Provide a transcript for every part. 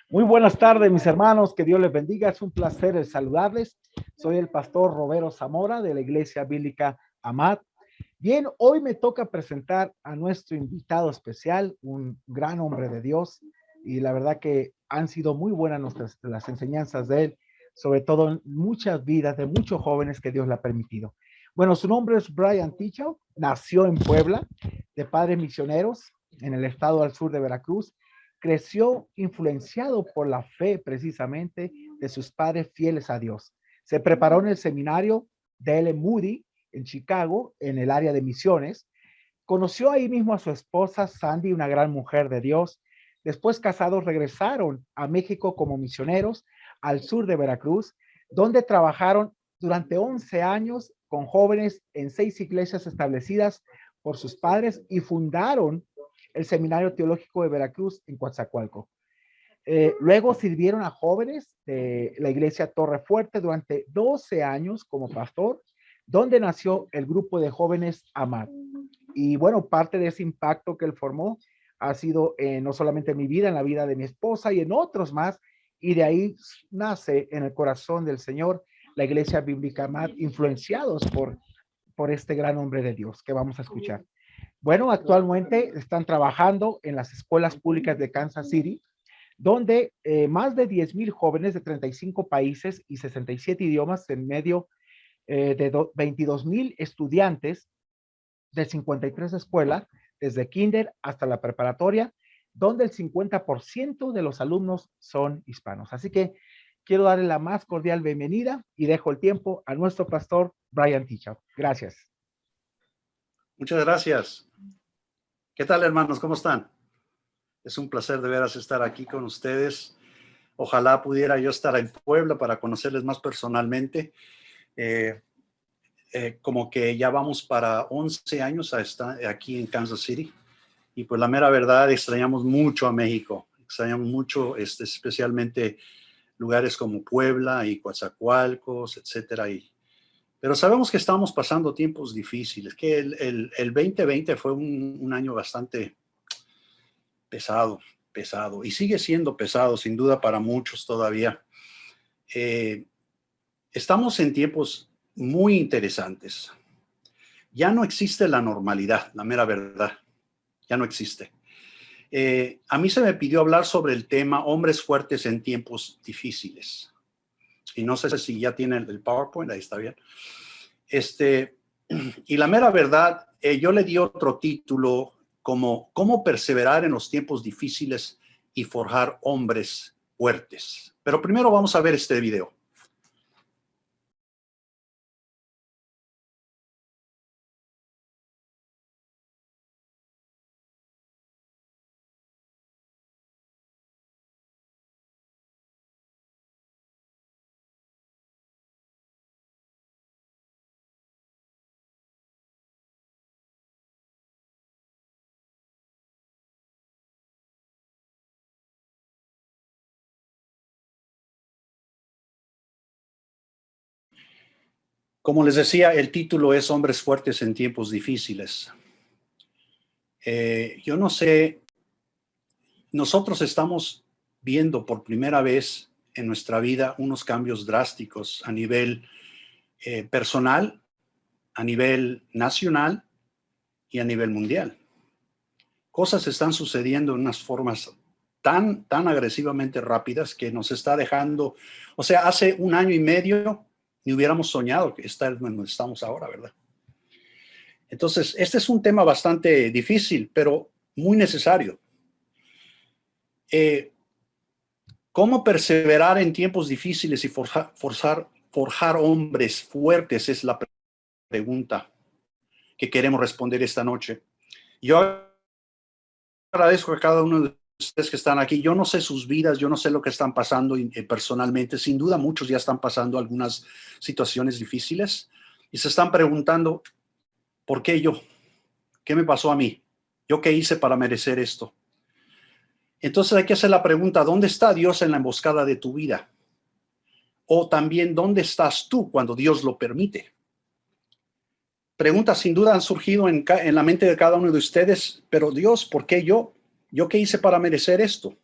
Muy buenas tardes, mis hermanos, que Dios les bendiga. Es un placer el saludarles. Soy el pastor Roberto Zamora de la Iglesia Bíblica Amat. Bien, hoy me toca presentar a nuestro invitado especial, un gran hombre de Dios, y la verdad que han sido muy buenas las enseñanzas de él, sobre todo en muchas vidas de muchos jóvenes que Dios le ha permitido. Bueno, su nombre es Brian Ticho, nació en Puebla, de padres misioneros en el estado al sur de Veracruz. Creció influenciado por la fe precisamente de sus padres fieles a Dios. Se preparó en el seminario de L. Moody en Chicago, en el área de misiones. Conoció ahí mismo a su esposa Sandy, una gran mujer de Dios. Después casados regresaron a México como misioneros al sur de Veracruz, donde trabajaron durante 11 años con jóvenes en 6 iglesias establecidas por sus padres y fundaron el Seminario Teológico de Veracruz en Coatzacoalco. Luego sirvieron a jóvenes de la iglesia Torre Fuerte durante 12 años como pastor, donde nació el grupo de jóvenes Amad. Y bueno, parte de ese impacto que él formó ha sido no solamente en mi vida, en la vida de mi esposa y en otros más, y de ahí nace en el corazón del Señor la iglesia bíblica Amad, influenciados por este gran hombre de Dios que vamos a escuchar. Bueno, actualmente están trabajando en las escuelas públicas de Kansas City, donde más de 10,000 jóvenes de 35 países y 67 idiomas en medio de 22,000 estudiantes de 53 escuelas, desde kinder hasta la preparatoria, donde el 50% de los alumnos son hispanos. Así que quiero darle la más cordial bienvenida y dejo el tiempo a nuestro pastor Brian Ticho. Gracias. Muchas gracias. ¿Qué tal, hermanos? ¿Cómo están? Es un placer de veras estar aquí con ustedes. Ojalá pudiera yo estar en Puebla para conocerles más personalmente. Como que ya vamos para 11 años a estar aquí en Kansas City. Y pues la mera verdad, extrañamos mucho a México. Extrañamos mucho, especialmente lugares como Puebla y Coatzacoalcos, etcétera. Pero sabemos que estamos pasando tiempos difíciles, que el 2020 fue un año bastante pesado, y sigue siendo pesado, sin duda, para muchos todavía. Estamos en tiempos muy interesantes. Ya no existe la normalidad, la mera verdad, ya no existe. A mí se me pidió hablar sobre el tema hombres fuertes en tiempos difíciles. Y no sé si ya tienen el PowerPoint, ahí está bien. Y la mera verdad, yo le di otro título como cómo perseverar en los tiempos difíciles y forjar hombres fuertes. Pero primero vamos a ver este video. Como les decía, el título es Hombres fuertes en tiempos difíciles. Yo no sé, nosotros estamos viendo por primera vez en nuestra vida unos cambios drásticos a nivel personal, a nivel nacional y a nivel mundial. Cosas están sucediendo en unas formas tan agresivamente rápidas que nos está dejando, o sea, hace un año y medio ni hubiéramos soñado que estar donde estamos ahora, ¿verdad? Entonces, este es un tema bastante difícil, pero muy necesario. ¿Cómo perseverar en tiempos difíciles y forjar hombres fuertes? Es la pregunta que queremos responder esta noche. Yo agradezco a cada uno de ustedes que están aquí. Yo no sé sus vidas, yo no sé lo que están pasando personalmente. Sin duda, muchos ya están pasando algunas situaciones difíciles y se están preguntando, ¿por qué yo? ¿Qué me pasó a mí? ¿Yo qué hice para merecer esto? Entonces hay que hacer la pregunta, ¿dónde está Dios en la emboscada de tu vida? O también, ¿dónde estás tú cuando Dios lo permite? Preguntas sin duda han surgido en la mente de cada uno de ustedes, pero Dios, ¿por qué yo? ¿Yo qué hice para merecer esto?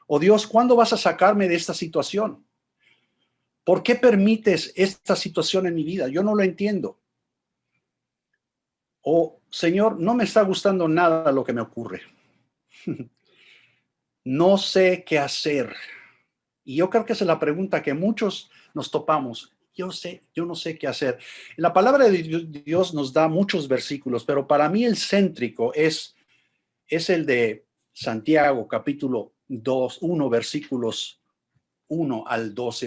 O Dios, ¿cuándo vas a sacarme de esta situación? ¿Por qué permites esta situación en mi vida? Yo no lo entiendo. O Señor, no me está gustando nada lo que me ocurre. No sé qué hacer. Y yo creo que esa es la pregunta que muchos nos topamos. Yo no sé qué hacer. La palabra de Dios nos da muchos versículos, pero para mí el céntrico es el de Santiago, capítulo 1, versículos 1 al 12.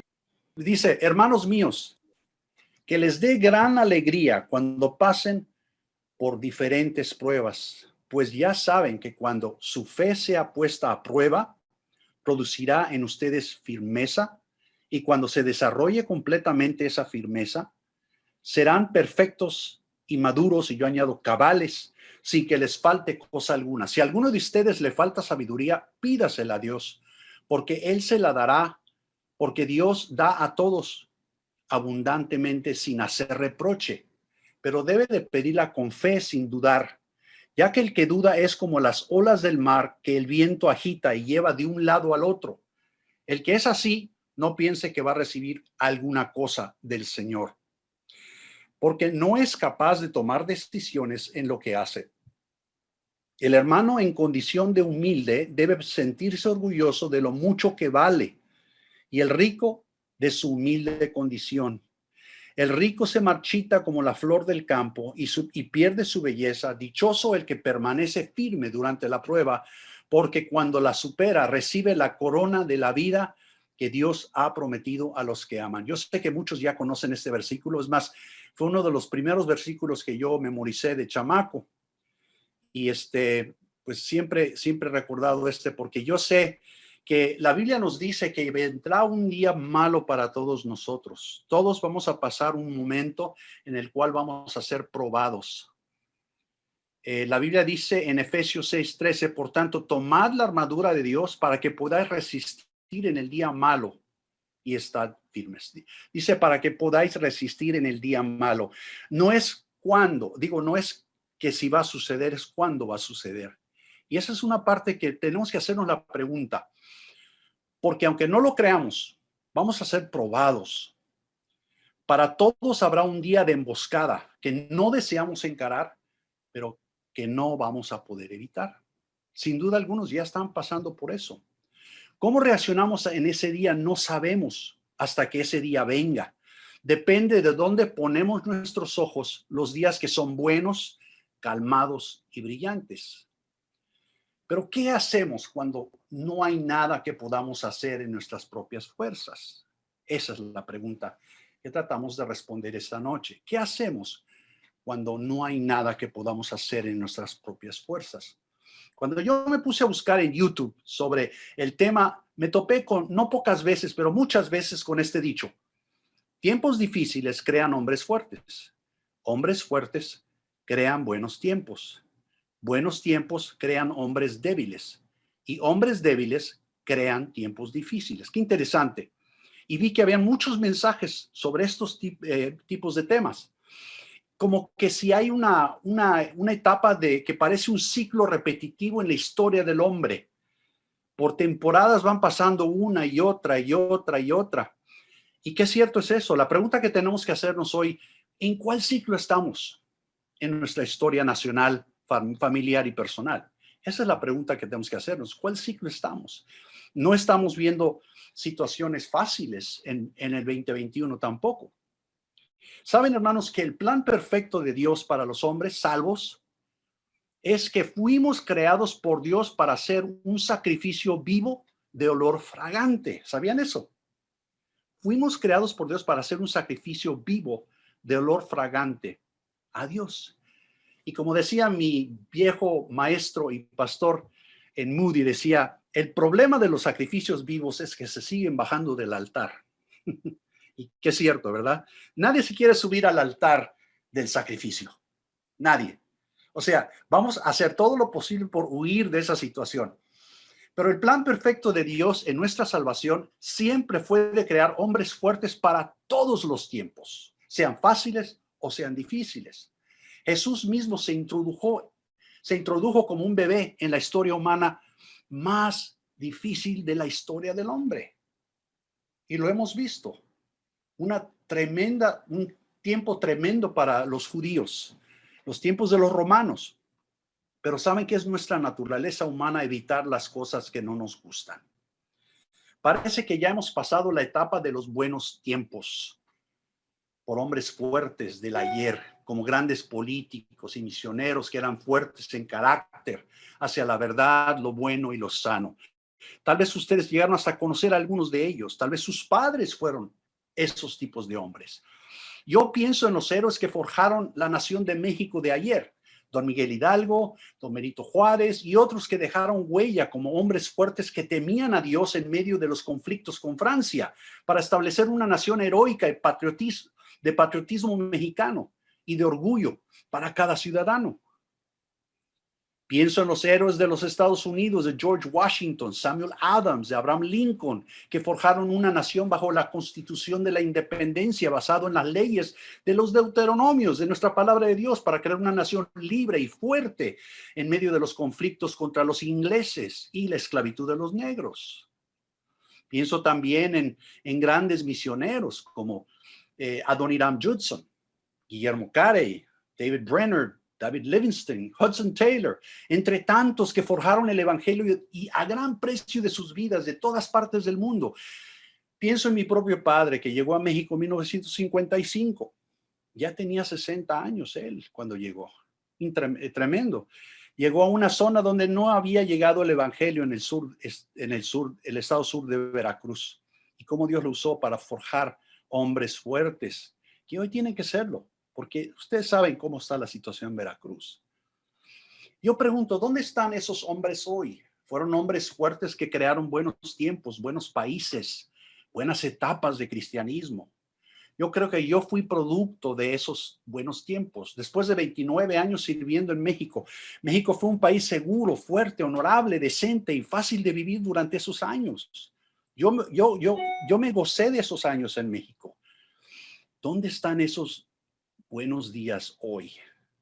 Dice, hermanos míos, que les dé gran alegría cuando pasen por diferentes pruebas, pues ya saben que cuando su fe sea puesta a prueba, producirá en ustedes firmeza, y cuando se desarrolle completamente esa firmeza, serán perfectos y maduros, y yo añado cabales, sin que les falte cosa alguna. Si a alguno de ustedes le falta sabiduría, pídasela a Dios, porque Él se la dará, porque Dios da a todos abundantemente sin hacer reproche, pero debe de pedirla con fe sin dudar, ya que el que duda es como las olas del mar que el viento agita y lleva de un lado al otro. El que es así, no piense que va a recibir alguna cosa del Señor, porque no es capaz de tomar decisiones en lo que hace. El hermano en condición de humilde debe sentirse orgulloso de lo mucho que vale, y el rico de su humilde condición. El rico se marchita como la flor del campo y pierde su belleza. Dichoso el que permanece firme durante la prueba, porque cuando la supera recibe la corona de la vida que Dios ha prometido a los que aman. Yo sé que muchos ya conocen este versículo. Es más, fue uno de los primeros versículos que yo memoricé de chamaco. Y pues siempre he recordado porque yo sé que la Biblia nos dice que vendrá un día malo para todos nosotros. Todos vamos a pasar un momento en el cual vamos a ser probados. La Biblia dice en Efesios 6:13, por tanto, tomad la armadura de Dios para que podáis resistir en el día malo y estad firmes. Dice para que podáis resistir en el día malo. No es cuándo, no es que si va a suceder, es cuándo va a suceder. Y esa es una parte que tenemos que hacernos la pregunta. Porque aunque no lo creamos, vamos a ser probados. Para todos habrá un día de emboscada que no deseamos encarar, pero que no vamos a poder evitar. Sin duda, algunos ya están pasando por eso. ¿Cómo reaccionamos en ese día? No sabemos hasta que ese día venga. Depende de dónde ponemos nuestros ojos los días que son buenos, calmados y brillantes. Pero ¿qué hacemos cuando no hay nada que podamos hacer en nuestras propias fuerzas? Esa es la pregunta que tratamos de responder esta noche. ¿Qué hacemos cuando no hay nada que podamos hacer en nuestras propias fuerzas? Cuando yo me puse a buscar en YouTube sobre el tema, me topé con, no pocas veces, pero muchas veces con este dicho: tiempos difíciles crean hombres fuertes. Hombres fuertes crean buenos tiempos. Buenos tiempos crean hombres débiles y hombres débiles crean tiempos difíciles. Qué interesante. Y vi que había muchos mensajes sobre estos tipos de temas. Como que si hay una etapa que parece un ciclo repetitivo en la historia del hombre. Por temporadas van pasando una y otra y otra y otra. ¿Y qué cierto es eso? La pregunta que tenemos que hacernos hoy: ¿en cuál ciclo estamos en nuestra historia nacional, familiar y personal? Esa es la pregunta que tenemos que hacernos. ¿Cuál ciclo estamos? No estamos viendo situaciones fáciles en el 2021 tampoco. Saben, hermanos, que el plan perfecto de Dios para los hombres salvos es que fuimos creados por Dios para hacer un sacrificio vivo de olor fragante. ¿Sabían eso? Fuimos creados por Dios para hacer un sacrificio vivo de olor fragante a Dios. Y como decía mi viejo maestro y pastor en Moody, decía, el problema de los sacrificios vivos es que se siguen bajando del altar. Y que es cierto, ¿verdad? Nadie se quiere subir al altar del sacrificio. Nadie. O sea, vamos a hacer todo lo posible por huir de esa situación. Pero el plan perfecto de Dios en nuestra salvación siempre fue de crear hombres fuertes para todos los tiempos, sean fáciles o sean difíciles. Jesús mismo se introdujo como un bebé en la historia humana más difícil de la historia del hombre. Y lo hemos visto. Un tiempo tremendo para los judíos, los tiempos de los romanos. Pero ¿saben qué es nuestra naturaleza humana? Evitar las cosas que no nos gustan. Parece que ya hemos pasado la etapa de los buenos tiempos por hombres fuertes del ayer, como grandes políticos y misioneros que eran fuertes en carácter hacia la verdad, lo bueno y lo sano. Tal vez ustedes llegaron hasta a conocer a algunos de ellos. Tal vez sus padres fueron esos tipos de hombres. Yo pienso en los héroes que forjaron la nación de México de ayer. Don Miguel Hidalgo, don Benito Juárez y otros que dejaron huella como hombres fuertes que temían a Dios en medio de los conflictos con Francia para establecer una nación heroica y de patriotismo mexicano y de orgullo para cada ciudadano. Pienso en los héroes de los Estados Unidos, de George Washington, Samuel Adams, de Abraham Lincoln, que forjaron una nación bajo la Constitución de la Independencia, basado en las leyes de los Deuteronomios, de nuestra palabra de Dios, para crear una nación libre y fuerte en medio de los conflictos contra los ingleses y la esclavitud de los negros. Pienso también en grandes misioneros como Adoniram Judson, Guillermo Carey, David Brenner, David Livingstone, Hudson Taylor, entre tantos que forjaron el evangelio y a gran precio de sus vidas de todas partes del mundo. Pienso en mi propio padre que llegó a México en 1955. Ya tenía 60 años él cuando llegó. Tremendo. Llegó a una zona donde no había llegado el evangelio en el estado sur de Veracruz. Y cómo Dios lo usó para forjar hombres fuertes que hoy tienen que serlo. Porque ustedes saben cómo está la situación en Veracruz. Yo pregunto, ¿dónde están esos hombres hoy? Fueron hombres fuertes que crearon buenos tiempos, buenos países, buenas etapas de cristianismo. Yo creo que yo fui producto de esos buenos tiempos. Después de 29 años sirviendo en México, México fue un país seguro, fuerte, honorable, decente y fácil de vivir durante esos años. Yo me gocé de esos años en México. ¿Dónde están esos buenos días hoy?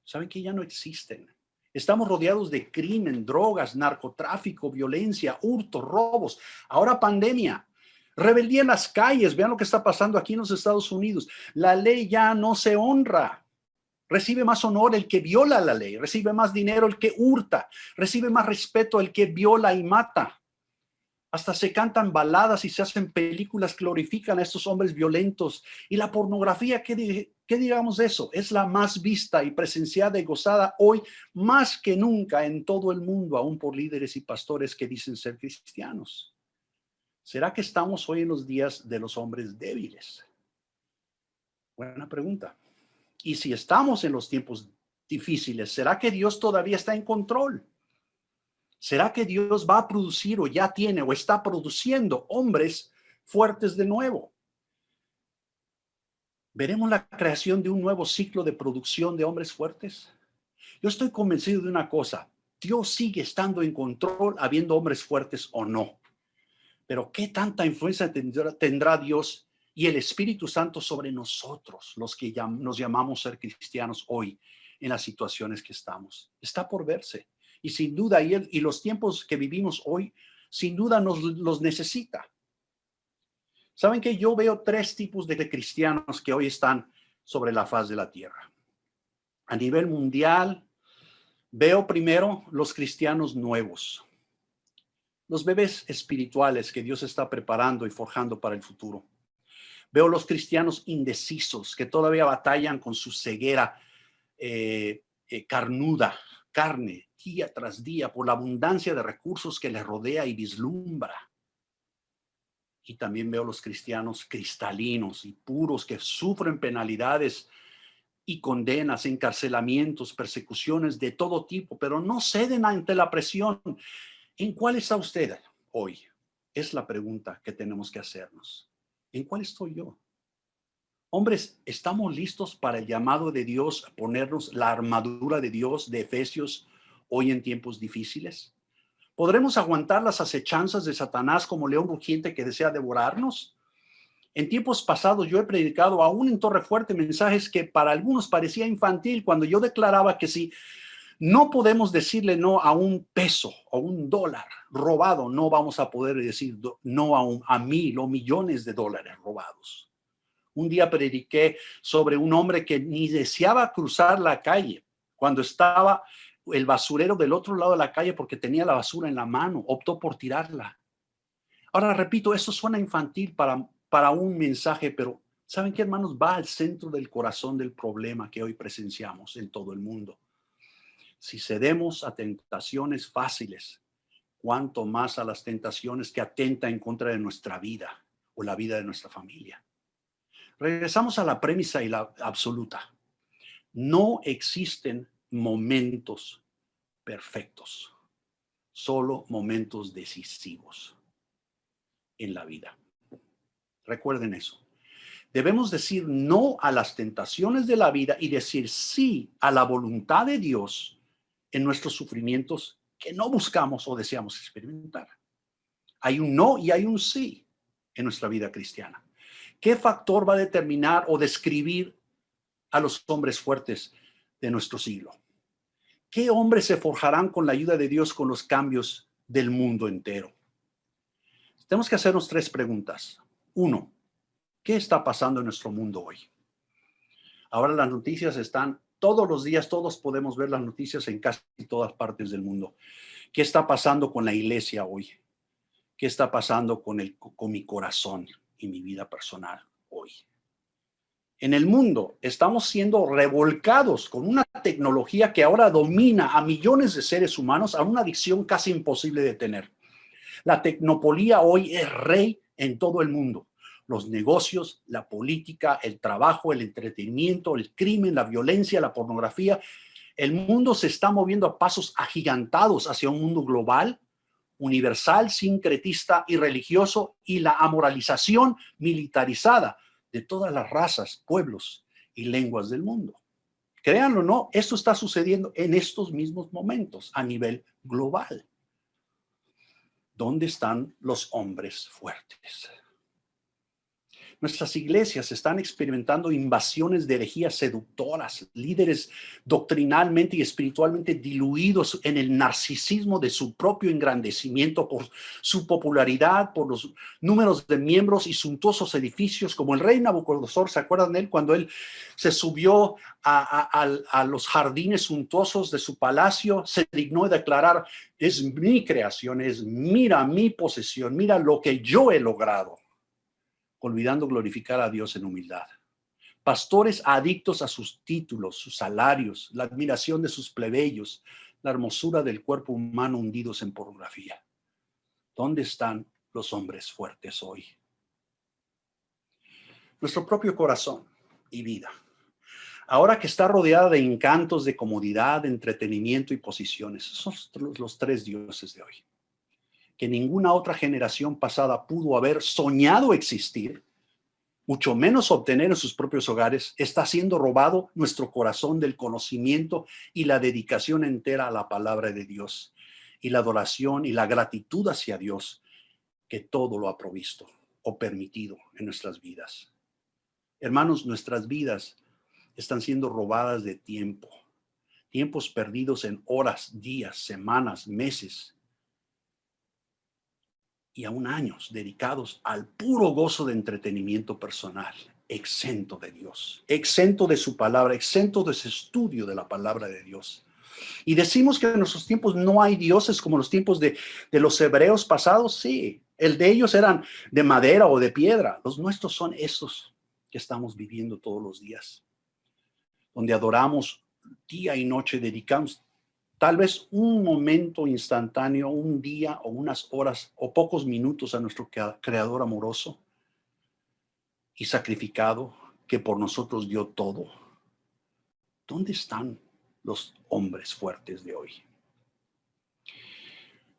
Saben que ya no existen. Estamos rodeados de crimen, drogas, narcotráfico, violencia, hurtos, robos. Ahora pandemia, rebeldía en las calles. Vean lo que está pasando aquí en los Estados Unidos. La ley ya no se honra. Recibe más honor el que viola la ley. Recibe más dinero el que hurta. Recibe más respeto el que viola y mata. Hasta se cantan baladas y se hacen películas que glorifican a estos hombres violentos. Y la pornografía, ¿qué digamos de eso? Es la más vista y presenciada y gozada hoy más que nunca en todo el mundo, aún por líderes y pastores que dicen ser cristianos. ¿Será que estamos hoy en los días de los hombres débiles? Buena pregunta. Y si estamos en los tiempos difíciles, ¿será que Dios todavía está en control? ¿Será que Dios va a producir o ya tiene o está produciendo hombres fuertes de nuevo? ¿Veremos la creación de un nuevo ciclo de producción de hombres fuertes? Yo estoy convencido de una cosa. Dios sigue estando en control, habiendo hombres fuertes o no. Pero ¿qué tanta influencia tendrá Dios y el Espíritu Santo sobre nosotros, los que nos llamamos ser cristianos hoy, en las situaciones que estamos? Está por verse. Y sin duda, y los tiempos que vivimos hoy, sin duda los necesita. ¿Saben que yo veo tres tipos de cristianos que hoy están sobre la faz de la tierra? A nivel mundial, veo primero los cristianos nuevos, los bebés espirituales que Dios está preparando y forjando para el futuro. Veo los cristianos indecisos que todavía batallan con su ceguera carne, día tras día, por la abundancia de recursos que les rodea y vislumbra. Y también veo los cristianos cristalinos y puros que sufren penalidades y condenas, encarcelamientos, persecuciones de todo tipo, pero no ceden ante la presión. ¿En cuál está usted hoy? Es la pregunta que tenemos que hacernos. ¿En cuál estoy yo? Hombres, ¿estamos listos para el llamado de Dios a ponernos la armadura de Dios de Efesios hoy en tiempos difíciles? ¿Podremos aguantar las acechanzas de Satanás como león rugiente que desea devorarnos? En tiempos pasados yo he predicado aún en Torre Fuerte mensajes que para algunos parecía infantil cuando yo declaraba que si No podemos decirle no a un peso o un dólar robado. No vamos a poder decir no a 1,000 o millones de dólares robados. Un día prediqué sobre un hombre que ni deseaba cruzar la calle cuando estaba el basurero del otro lado de la calle porque tenía la basura en la mano. Optó por tirarla. Ahora, repito, eso suena infantil para un mensaje, pero ¿saben qué, hermanos? Va al centro del corazón del problema que hoy presenciamos en todo el mundo. Si cedemos a tentaciones fáciles, cuánto más a las tentaciones que atentan en contra de nuestra vida o la vida de nuestra familia. Regresamos a la premisa y la absoluta. No existen momentos perfectos, solo momentos decisivos en la vida. Recuerden eso. Debemos decir no a las tentaciones de la vida y decir sí a la voluntad de Dios en nuestros sufrimientos que no buscamos o deseamos experimentar. Hay un no y hay un sí en nuestra vida cristiana. ¿Qué factor va a determinar o describir a los hombres fuertes de nuestro siglo? ¿Qué hombres se forjarán con la ayuda de Dios con los cambios del mundo entero? Tenemos que hacernos 3 preguntas. 1, ¿qué está pasando en nuestro mundo hoy? Ahora las noticias están todos los días, todos podemos ver las noticias en casi todas partes del mundo. ¿Qué está pasando con la iglesia hoy? ¿Qué está pasando con mi corazón y mi vida personal hoy? En el mundo estamos siendo revolcados con una tecnología que ahora domina a millones de seres humanos a una adicción casi imposible de tener. La tecnopolía hoy es rey en todo el mundo. Los negocios, la política, el trabajo, el entretenimiento, el crimen, la violencia, la pornografía. El mundo se está moviendo a pasos agigantados hacia un mundo global, universal, sincretista y religioso, y la amoralización militarizada de todas las razas, pueblos y lenguas del mundo. Créanlo o no, esto está sucediendo en estos mismos momentos a nivel global. ¿Dónde están los hombres fuertes? Nuestras iglesias están experimentando invasiones de herejías seductoras, líderes doctrinalmente y espiritualmente diluidos en el narcisismo de su propio engrandecimiento por su popularidad, por los números de miembros y suntuosos edificios, como el rey Nabucodonosor. ¿Se acuerdan de él cuando él se subió a los jardines suntuosos de su palacio? Se dignó de declarar: es mi creación, mira mi posesión, mira lo que yo he logrado, olvidando glorificar a Dios en humildad. Pastores adictos a sus títulos, sus salarios, la admiración de sus plebeyos, la hermosura del cuerpo humano hundidos en pornografía. ¿Dónde están los hombres fuertes hoy? Nuestro propio corazón y vida, ahora que está rodeada de encantos, de comodidad, de entretenimiento y posiciones, son los 3 dioses de hoy, que ninguna otra generación pasada pudo haber soñado existir, mucho menos obtener en sus propios hogares. Está siendo robado nuestro corazón del conocimiento y la dedicación entera a la palabra de Dios, y la adoración y la gratitud hacia Dios, que todo lo ha provisto o permitido en nuestras vidas. Hermanos, nuestras vidas están siendo robadas de tiempos perdidos en horas, días, semanas, meses, y aún años dedicados al puro gozo de entretenimiento personal, exento de Dios, exento de su palabra, exento de ese estudio de la palabra de Dios. Y decimos que en nuestros tiempos no hay dioses como los tiempos de los hebreos pasados. Sí, el de ellos eran de madera o de piedra. Los nuestros son estos que estamos viviendo todos los días, donde adoramos día y noche, dedicamos tal vez un momento instantáneo, un día o unas horas o pocos minutos a nuestro Creador amoroso y sacrificado, que por nosotros dio todo. ¿Dónde están los hombres fuertes de hoy?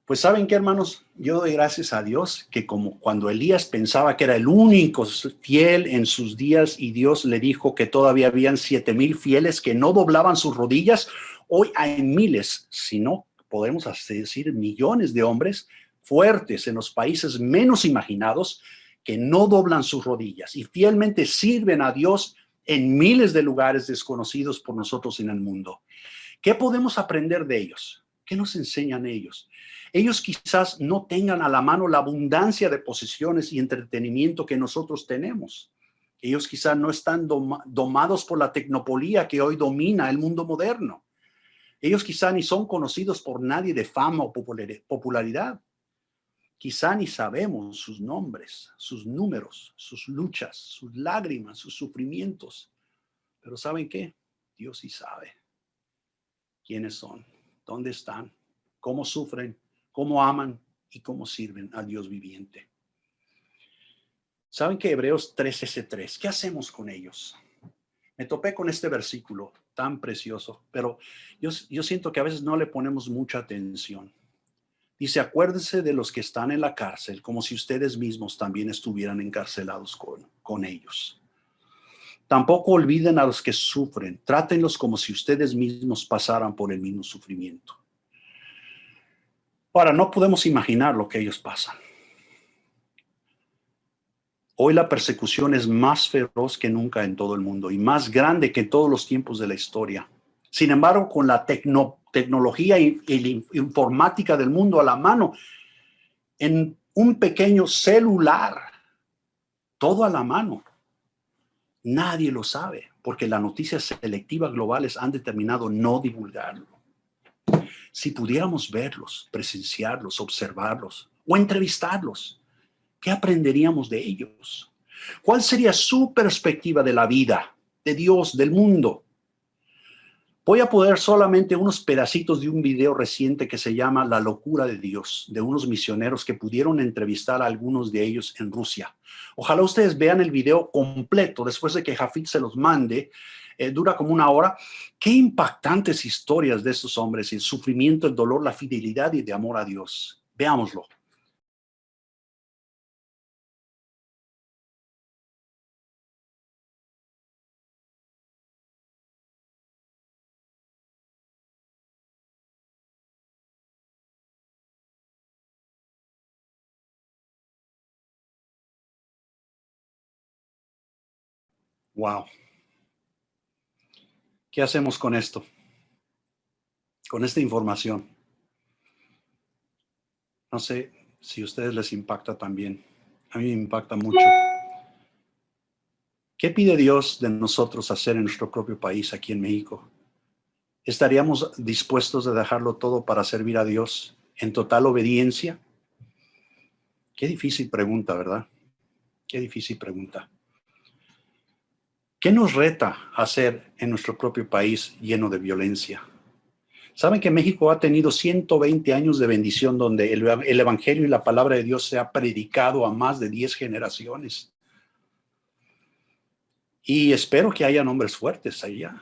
Pues ¿saben qué, hermanos? Yo doy gracias a Dios que, como cuando Elías pensaba que era el único fiel en sus días y Dios le dijo que todavía habían 7,000 fieles que no doblaban sus rodillas, hoy hay miles, si no podemos decir millones de hombres fuertes en los países menos imaginados que no doblan sus rodillas y fielmente sirven a Dios en miles de lugares desconocidos por nosotros en el mundo. ¿Qué podemos aprender de ellos? ¿Qué nos enseñan ellos? Ellos quizás no tengan a la mano la abundancia de posesiones y entretenimiento que nosotros tenemos. Ellos quizás no están domados por la tecnopolía que hoy domina el mundo moderno. Ellos quizás ni son conocidos por nadie de fama o popularidad. Quizá ni sabemos sus nombres, sus números, sus luchas, sus lágrimas, sus sufrimientos. Pero ¿saben qué? Dios sí sabe quiénes son, dónde están, cómo sufren, cómo aman y cómo sirven al Dios viviente. ¿Saben qué? Hebreos 13:3. ¿Qué hacemos con ellos? Me topé con este versículo tan precioso, pero yo siento que a veces no le ponemos mucha atención. Dice, acuérdense de los que están en la cárcel, como si ustedes mismos también estuvieran encarcelados con ellos. Tampoco olviden a los que sufren. Trátenlos como si ustedes mismos pasaran por el mismo sufrimiento. Ahora, no podemos imaginar lo que ellos pasan. Hoy la persecución es más feroz que nunca en todo el mundo y más grande que en todos los tiempos de la historia. Sin embargo, con la tecnología y la informática del mundo a la mano, en un pequeño celular, todo a la mano, nadie lo sabe porque las noticias selectivas globales han determinado no divulgarlo. Si pudiéramos verlos, presenciarlos, observarlos o entrevistarlos, ¿qué aprenderíamos de ellos? ¿Cuál sería su perspectiva de la vida, de Dios, del mundo? Voy a poner solamente unos pedacitos de un video reciente que se llama La locura de Dios, de unos misioneros que pudieron entrevistar a algunos de ellos en Rusia. Ojalá ustedes vean el video completo después de que Jafit se los mande. Dura como 1 hora. Qué impactantes historias de estos hombres, el sufrimiento, el dolor, la fidelidad y de amor a Dios. Veámoslo. Wow. ¿Qué hacemos con esto? Con esta información. No sé si a ustedes les impacta también. A mí me impacta mucho. ¿Qué pide Dios de nosotros hacer en nuestro propio país, aquí en México? ¿Estaríamos dispuestos a dejarlo todo para servir a Dios en total obediencia? Qué difícil pregunta, ¿verdad? Qué difícil pregunta. ¿Qué nos reta hacer en nuestro propio país lleno de violencia? Saben que México ha tenido 120 años de bendición donde el evangelio y la palabra de Dios se ha predicado a más de 10 generaciones. Y espero que haya hombres fuertes allá.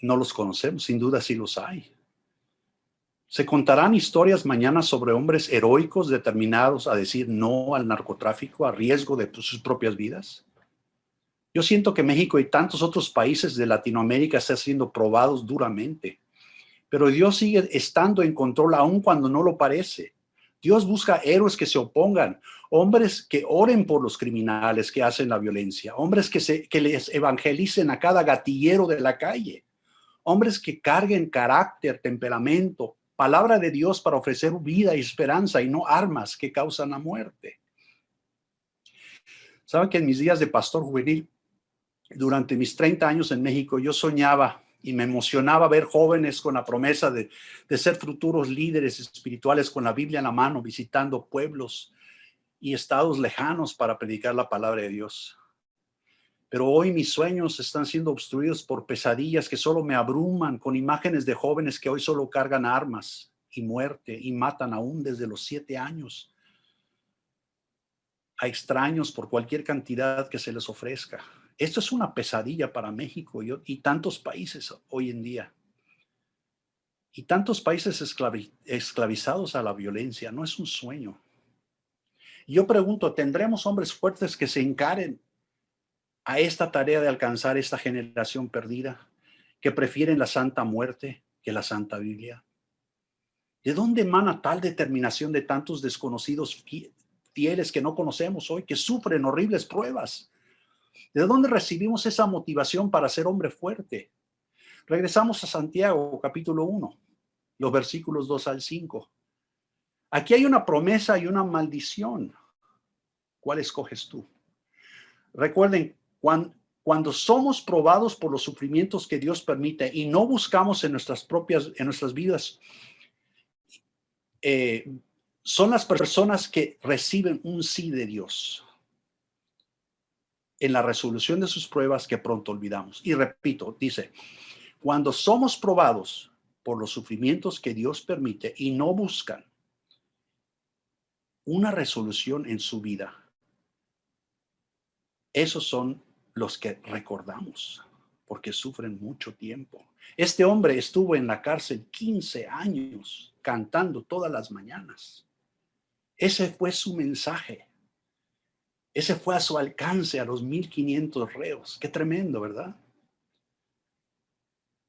No los conocemos, sin duda sí los hay. Se contarán historias mañana sobre hombres heroicos determinados a decir no al narcotráfico a riesgo de sus propias vidas. Yo siento que México y tantos otros países de Latinoamérica están siendo probados duramente. Pero Dios sigue estando en control aun cuando no lo parece. Dios busca héroes que se opongan, hombres que oren por los criminales que hacen la violencia, hombres que les evangelicen a cada gatillero de la calle, hombres que carguen carácter, temperamento, palabra de Dios para ofrecer vida y esperanza y no armas que causan la muerte. Saben que en mis días de pastor juvenil, durante mis 30 años en México, yo soñaba y me emocionaba ver jóvenes con la promesa de ser futuros líderes espirituales con la Biblia en la mano, visitando pueblos y estados lejanos para predicar la palabra de Dios. Pero hoy mis sueños están siendo obstruidos por pesadillas que solo me abruman con imágenes de jóvenes que hoy solo cargan armas y muerte y matan aún desde los 7 años a extraños por cualquier cantidad que se les ofrezca. Esto es una pesadilla para México y tantos países hoy en día. Y tantos países esclavizados a la violencia. No es un sueño. Yo pregunto, ¿tendremos hombres fuertes que se encaren a esta tarea de alcanzar esta generación perdida, que prefieren la santa muerte que la santa Biblia? ¿De dónde emana tal determinación de tantos desconocidos fieles que no conocemos hoy, que sufren horribles pruebas? ¿De dónde recibimos esa motivación para ser hombre fuerte? Regresamos a Santiago, capítulo 1, los versículos 2 al 5. Aquí hay una promesa y una maldición. ¿Cuál escoges tú? Recuerden, cuando somos probados por los sufrimientos que Dios permite y no buscamos en nuestras vidas, son las personas que reciben un sí de Dios en la resolución de sus pruebas que pronto olvidamos. Y repito, dice, cuando somos probados por los sufrimientos que Dios permite y no buscan una resolución en su vida, esos son los que recordamos, porque sufren mucho tiempo. Este hombre estuvo en la cárcel 15 años, cantando todas las mañanas. Ese fue su mensaje. Ese fue a su alcance a los 1500 reos. Qué tremendo, ¿verdad?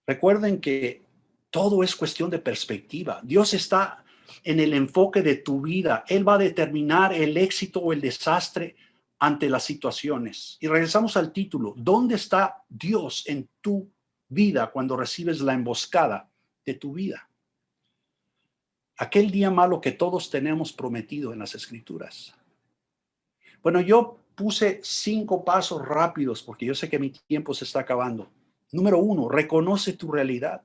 Recuerden que todo es cuestión de perspectiva. Dios está en el enfoque de tu vida. Él va a determinar el éxito o el desastre ante las situaciones. Y regresamos al título. ¿Dónde está Dios en tu vida cuando recibes la emboscada de tu vida? Aquel día malo que todos tenemos prometido en las Escrituras. Bueno, yo puse 5 pasos rápidos porque yo sé que mi tiempo se está acabando. Número 1, reconoce tu realidad.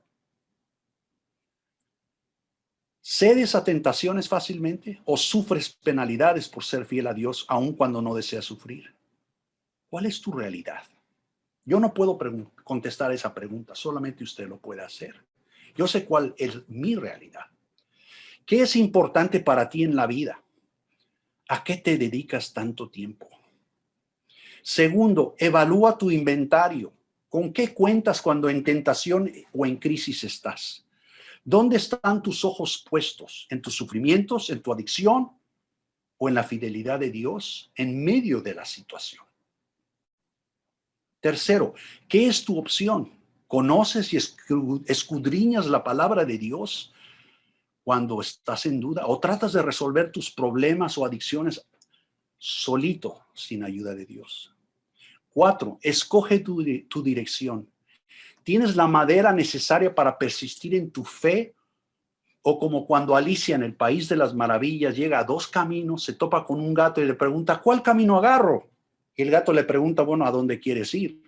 ¿Cedes a tentaciones fácilmente o sufres penalidades por ser fiel a Dios aun cuando no deseas sufrir? ¿Cuál es tu realidad? Yo no puedo contestar esa pregunta, solamente usted lo puede hacer. Yo sé cuál es mi realidad. ¿Qué es importante para ti en la vida? ¿A qué te dedicas tanto tiempo? Segundo, evalúa tu inventario. ¿Con qué cuentas cuando en tentación o en crisis estás? ¿Dónde están tus ojos puestos? ¿En tus sufrimientos, en tu adicción o en la fidelidad de Dios en medio de la situación? Tercero, ¿qué es tu opción? ¿Conoces y escudriñas la palabra de Dios cuando estás en duda? ¿O tratas de resolver tus problemas o adicciones solito sin ayuda de Dios? 4, escoge tu dirección. ¿Tienes la madera necesaria para persistir en tu fe? ¿O como cuando Alicia en el País de las Maravillas llega a 2 caminos, se topa con un gato y le pregunta, ¿cuál camino agarro? Y el gato le pregunta, bueno, ¿a dónde quieres ir?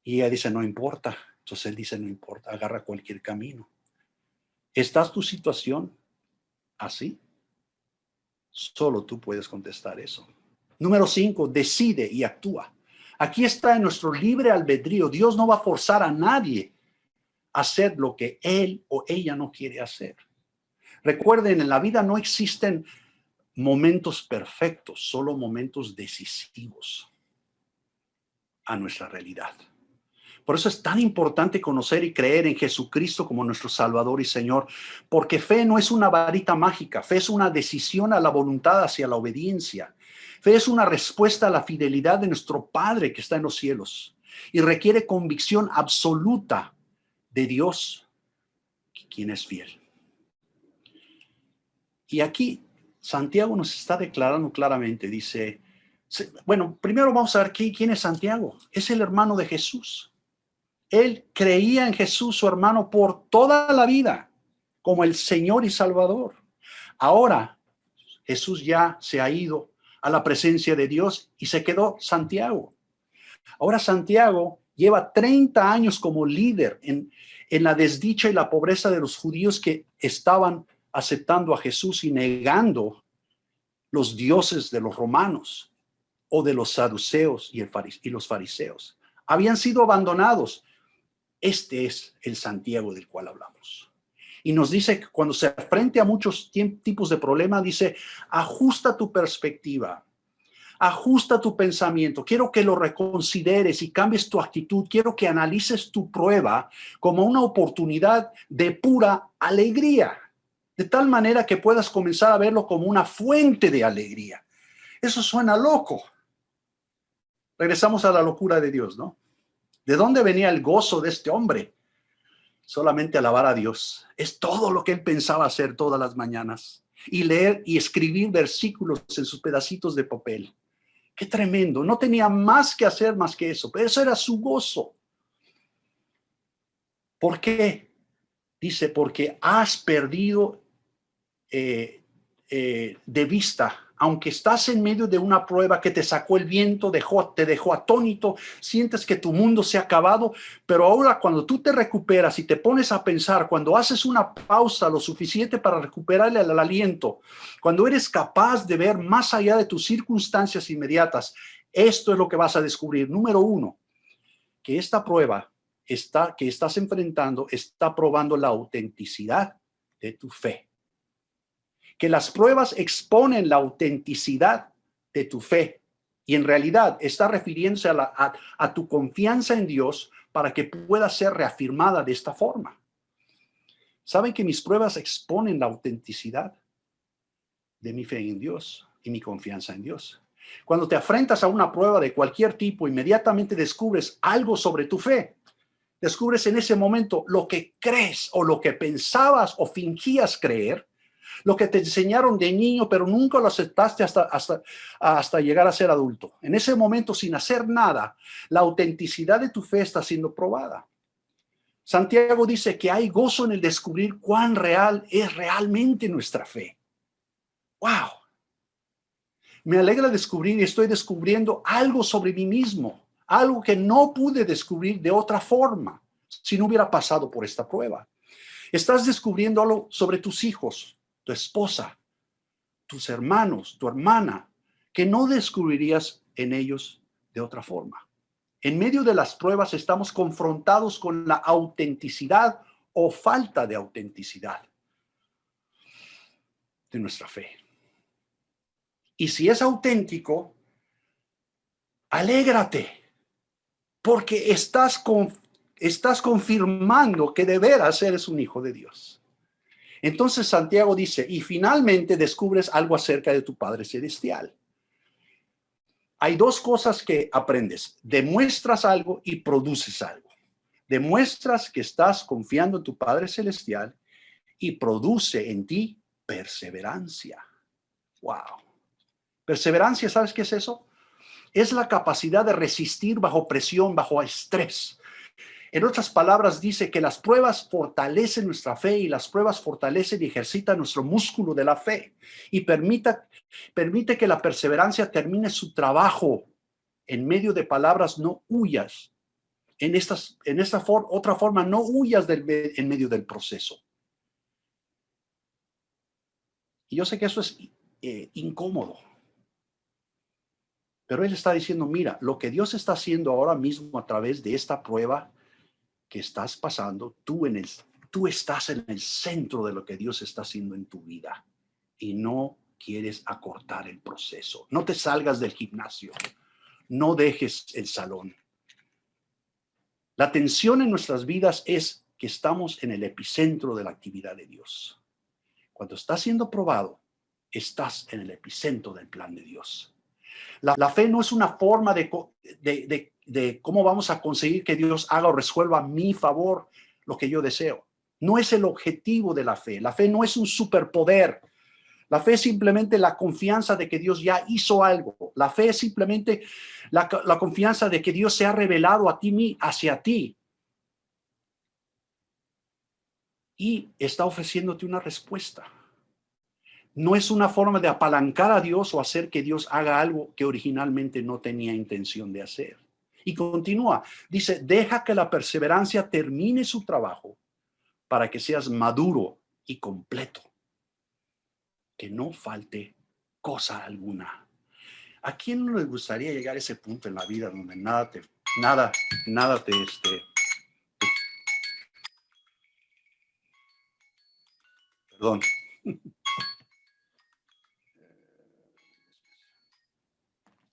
Y ella dice, no importa. Entonces él dice, no importa, agarra cualquier camino. ¿Estás tu situación así? Solo tú puedes contestar eso. Número 5, decide y actúa. Aquí está en nuestro libre albedrío. Dios no va a forzar a nadie a hacer lo que él o ella no quiere hacer. Recuerden, en la vida no existen momentos perfectos, solo momentos decisivos a nuestra realidad. Por eso es tan importante conocer y creer en Jesucristo como nuestro Salvador y Señor, porque fe no es una varita mágica, fe es una decisión a la voluntad hacia la obediencia. Fe es una respuesta a la fidelidad de nuestro Padre que está en los cielos y requiere convicción absoluta de Dios, quien es fiel. Y aquí Santiago nos está declarando claramente, dice, bueno, primero vamos a ver quién es Santiago. Es el hermano de Jesús. Él creía en Jesús, su hermano, por toda la vida, como el Señor y Salvador. Ahora, Jesús ya se ha ido a la presencia de Dios y se quedó Santiago. Ahora Santiago lleva 30 años como líder en la desdicha y la pobreza de los judíos que estaban aceptando a Jesús y negando los dioses de los romanos o de los saduceos y los fariseos. Habían sido abandonados. Este es el Santiago del cual hablamos. Y nos dice que cuando se enfrente a muchos tipos de problemas, dice, ajusta tu perspectiva, ajusta tu pensamiento. Quiero que lo reconsideres y cambies tu actitud. Quiero que analices tu prueba como una oportunidad de pura alegría, de tal manera que puedas comenzar a verlo como una fuente de alegría. Eso suena loco. Regresamos a la locura de Dios, ¿no? ¿De dónde venía el gozo de este hombre? Solamente alabar a Dios. Es todo lo que él pensaba hacer todas las mañanas. Y leer y escribir versículos en sus pedacitos de papel. Qué tremendo. No tenía más que hacer más que eso. Pero eso era su gozo. ¿Por qué? Dice, porque has perdido de vista, aunque estás en medio de una prueba que te sacó el viento, te dejó atónito, sientes que tu mundo se ha acabado, pero ahora cuando tú te recuperas y te pones a pensar, cuando haces una pausa lo suficiente para recuperarle el aliento, cuando eres capaz de ver más allá de tus circunstancias inmediatas, esto es lo que vas a descubrir. Número uno, que esta prueba que estás enfrentando está probando la autenticidad de tu fe. Que las pruebas exponen la autenticidad de tu fe y en realidad está refiriéndose a tu confianza en Dios para que pueda ser reafirmada de esta forma. ¿Saben que mis pruebas exponen la autenticidad de mi fe en Dios y mi confianza en Dios? Cuando te enfrentas a una prueba de cualquier tipo, inmediatamente descubres algo sobre tu fe. Descubres en ese momento lo que crees o lo que pensabas o fingías creer, lo que te enseñaron de niño, pero nunca lo aceptaste hasta llegar a ser adulto. En ese momento, sin hacer nada, la autenticidad de tu fe está siendo probada. Santiago dice que hay gozo en el descubrir cuán real es realmente nuestra fe. ¡Wow! Me alegra descubrir y estoy descubriendo algo sobre mí mismo, algo que no pude descubrir de otra forma si no hubiera pasado por esta prueba. Estás descubriendo algo sobre tus hijos, tu esposa, tus hermanos, tu hermana, que no descubrirías en ellos de otra forma. En medio de las pruebas estamos confrontados con la autenticidad o falta de autenticidad de nuestra fe. Y si es auténtico, alégrate, porque estás confirmando que de veras eres un hijo de Dios. Entonces Santiago dice, y finalmente descubres algo acerca de tu Padre Celestial. Hay dos cosas que aprendes. Demuestras algo y produces algo. Demuestras que estás confiando en tu Padre Celestial y produce en ti perseverancia. ¡Wow! Perseverancia, ¿sabes qué es eso? Es la capacidad de resistir bajo presión, bajo estrés. En otras palabras, dice que las pruebas fortalecen nuestra fe y las pruebas fortalecen y ejercitan nuestro músculo de la fe y permite que la perseverancia termine su trabajo. En medio de palabras, no huyas. En esta otra forma, no huyas en medio del proceso. Y yo sé que eso es incómodo. Pero él está diciendo, mira, lo que Dios está haciendo ahora mismo a través de esta prueba que estás pasando, tú estás en el centro de lo que Dios está haciendo en tu vida y no quieres acortar el proceso. No te salgas del gimnasio, no dejes el salón. La tensión en nuestras vidas es que estamos en el epicentro de la actividad de Dios. Cuando estás siendo probado, estás en el epicentro del plan de Dios. La fe no es una forma de cómo vamos a conseguir que Dios haga o resuelva a mi favor lo que yo deseo. No es el objetivo de la fe. La fe no es un superpoder. La fe es simplemente la confianza de que Dios ya hizo algo. La fe es simplemente la confianza de que Dios se ha revelado hacia ti y está ofreciéndote una respuesta. No es una forma de apalancar a Dios o hacer que Dios haga algo que originalmente no tenía intención de hacer. Y continúa, dice, deja que la perseverancia termine su trabajo para que seas maduro y completo. Que no falte cosa alguna. ¿A quién no le gustaría llegar a ese punto en la vida donde nada te perdón.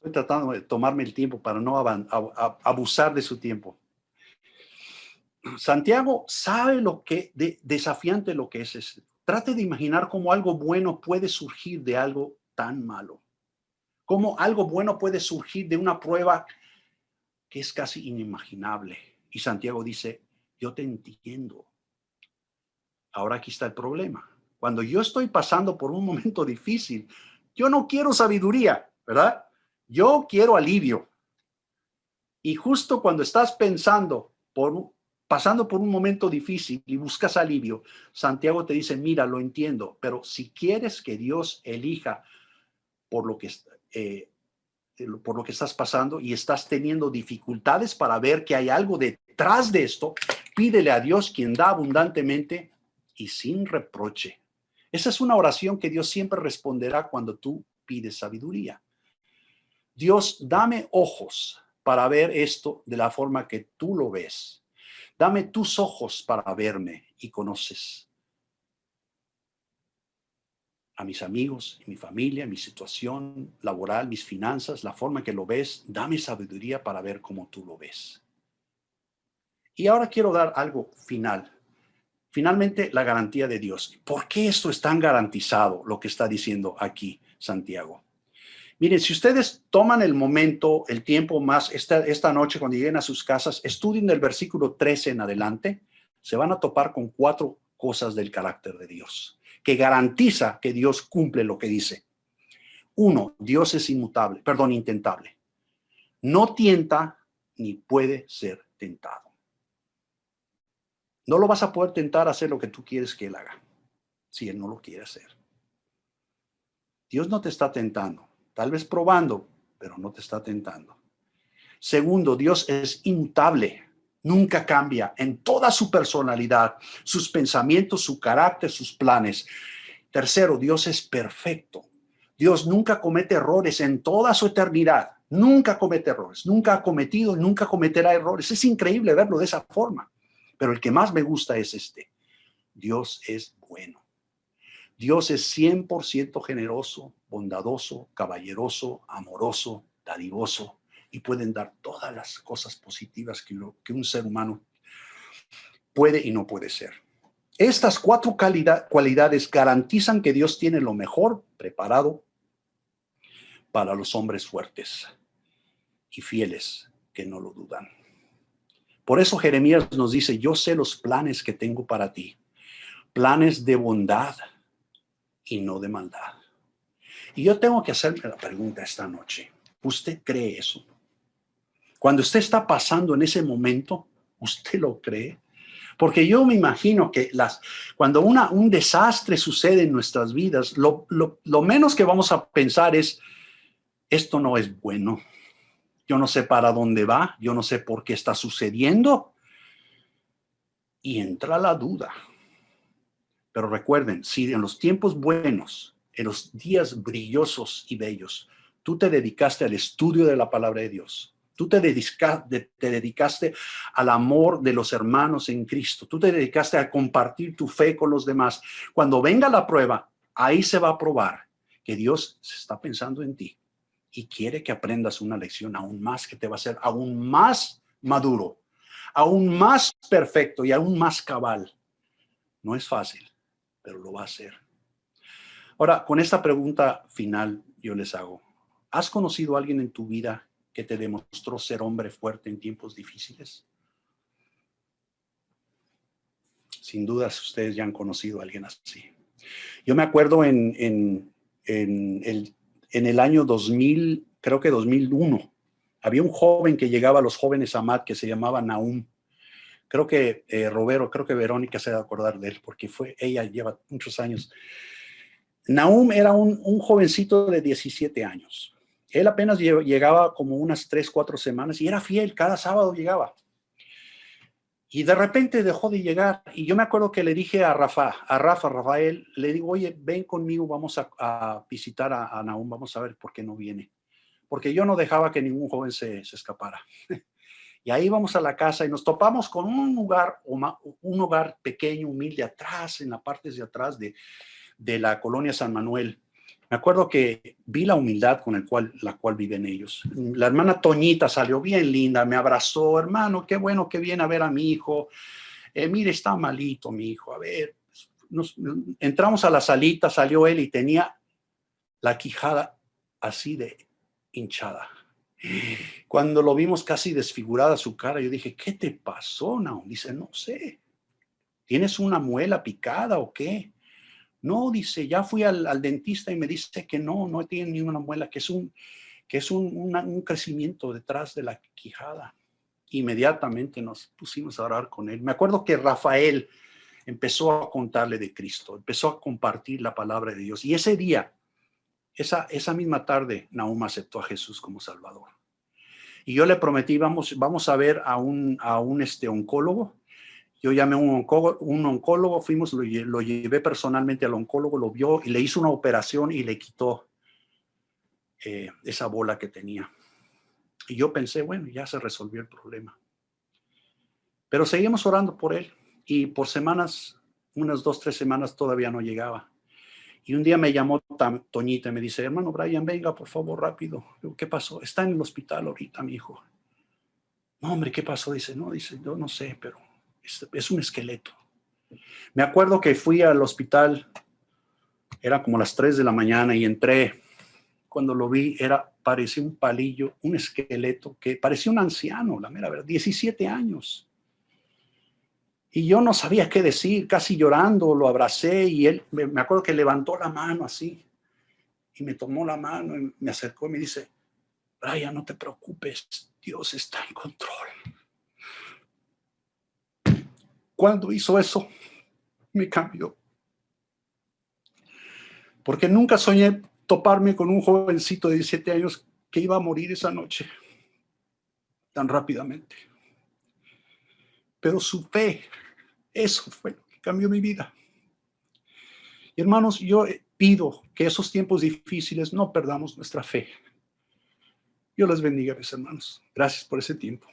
Estoy tratando de tomarme el tiempo para no abusar de su tiempo. Santiago sabe desafiante lo que es. Trate de imaginar cómo algo bueno puede surgir de algo tan malo. Cómo algo bueno puede surgir de una prueba que es casi inimaginable. Y Santiago dice, yo te entiendo. Ahora aquí está el problema. Cuando yo estoy pasando por un momento difícil, yo no quiero sabiduría, ¿verdad? Yo quiero alivio. Y justo cuando estás pasando pasando por un momento difícil y buscas alivio, Santiago te dice, mira, lo entiendo, pero si quieres que Dios elija por lo que estás pasando y estás teniendo dificultades para ver que hay algo detrás de esto, pídele a Dios, quien da abundantemente y sin reproche. Esa es una oración que Dios siempre responderá cuando tú pides sabiduría. Dios, dame ojos para ver esto de la forma que tú lo ves. Dame tus ojos para verme y conoces a mis amigos, mi familia, mi situación laboral, mis finanzas, la forma que lo ves. Dame sabiduría para ver cómo tú lo ves. Y ahora quiero dar algo final. Finalmente, la garantía de Dios. ¿Por qué esto es tan garantizado, lo que está diciendo aquí Santiago? Miren, si ustedes toman el momento, el tiempo más esta noche cuando lleguen a sus casas, estudien del versículo 13 en adelante, se van a topar con 4 cosas del carácter de Dios, que garantiza que Dios cumple lo que dice. 1, Dios es intentable. No tienta ni puede ser tentado. No lo vas a poder tentar a hacer lo que tú quieres que Él haga, si Él no lo quiere hacer. Dios no te está tentando. Tal vez probando, pero no te está tentando. Segundo, Dios es inmutable, nunca cambia en toda su personalidad, sus pensamientos, su carácter, sus planes. Tercero, Dios es perfecto. Dios nunca comete errores en toda su eternidad. Nunca comete errores, nunca ha cometido, nunca cometerá errores. Es increíble verlo de esa forma. Pero el que más me gusta es este. Dios es bueno. Dios es 100% generoso, bondadoso, caballeroso, amoroso, dadivoso y pueden dar todas las cosas positivas que un ser humano puede y no puede ser. Estas 4 cualidades garantizan que Dios tiene lo mejor preparado para los hombres fuertes y fieles que no lo dudan. Por eso Jeremías nos dice, yo sé los planes que tengo para ti, planes de bondad y no de maldad. Y yo tengo que hacerme la pregunta esta noche. ¿Usted cree eso? Cuando usted está pasando en ese momento, ¿usted lo cree? Porque yo me imagino que cuando un desastre sucede en nuestras vidas, lo menos que vamos a pensar es, esto no es bueno. Yo no sé para dónde va, yo no sé por qué está sucediendo. Y entra la duda. Pero recuerden, si en los tiempos buenos, en los días brillosos y bellos, tú te dedicaste al estudio de la palabra de Dios, tú te dedicaste al amor de los hermanos en Cristo, tú te dedicaste a compartir tu fe con los demás, cuando venga la prueba, ahí se va a probar que Dios está pensando en ti y quiere que aprendas una lección aún más que te va a hacer aún más maduro, aún más perfecto y aún más cabal. No es fácil, pero lo va a hacer. Ahora, con esta pregunta final yo les hago, ¿has conocido a alguien en tu vida que te demostró ser hombre fuerte en tiempos difíciles? Sin dudas ustedes ya han conocido a alguien así. Yo me acuerdo en el año 2000, creo que 2001, había un joven que llegaba a los jóvenes AMAT que se llamaba Nahum. Creo que creo que Verónica se va a acordar de él porque ella lleva muchos años. Nahum era un jovencito de 17 años. Él apenas llegaba como unas 3, 4 semanas y era fiel, cada sábado llegaba. Y de repente dejó de llegar. Y yo me acuerdo que le dije a Rafael, le digo, oye, ven conmigo, vamos a visitar a Nahum, vamos a ver por qué no viene. Porque yo no dejaba que ningún joven se escapara. Y ahí vamos a la casa y nos topamos con un hogar pequeño, humilde, atrás, en la parte de atrás de la colonia San Manuel. Me acuerdo que vi la humildad con la cual viven ellos. La hermana Toñita salió bien linda, me abrazó, hermano, qué bueno que viene a ver a mi hijo. Mire, está malito mi hijo, a ver. Entramos a la salita, salió él y tenía la quijada así de hinchada. Cuando lo vimos casi desfigurada su cara, yo dije, ¿qué te pasó, Nahum? Dice, no sé, ¿tienes una muela picada o qué? No, dice, ya fui al dentista y me dice que no tiene ni una muela, que es un crecimiento detrás de la quijada. inmediatamente nos pusimos a orar con él. Me acuerdo que Rafael empezó a contarle de Cristo, empezó a compartir la palabra de Dios. Y ese día, esa misma tarde, Nahum aceptó a Jesús como Salvador. Y yo le prometí, vamos a ver a un oncólogo. Yo llamé a un oncólogo, fuimos, lo llevé personalmente al oncólogo, lo vio y le hizo una operación y le quitó esa bola que tenía. Y yo pensé, bueno, ya se resolvió el problema. Pero seguimos orando por él y por semanas, unas 2, 3 semanas todavía no llegaba. Y un día me llamó Toñita y me dice, hermano Brian, venga, por favor, rápido. Digo, ¿qué pasó? Está en el hospital ahorita, mi hijo. No, hombre, ¿qué pasó? Dice, yo no sé, pero es un esqueleto. Me acuerdo que fui al hospital, era como las 3 de la mañana y entré. Cuando lo vi, parecía un palillo, un esqueleto que parecía un anciano, la mera verdad, 17 años. Y yo no sabía qué decir, casi llorando, lo abracé y él, me acuerdo que levantó la mano así y me tomó la mano y me acercó y me dice, Brian, no te preocupes, Dios está en control. Cuando hizo eso, me cambió. Porque nunca soñé toparme con un jovencito de 17 años que iba a morir esa noche tan rápidamente. Pero su fe, eso fue lo que cambió mi vida. Y hermanos, yo pido que esos tiempos difíciles no perdamos nuestra fe. Dios les bendiga, mis hermanos. Gracias por ese tiempo.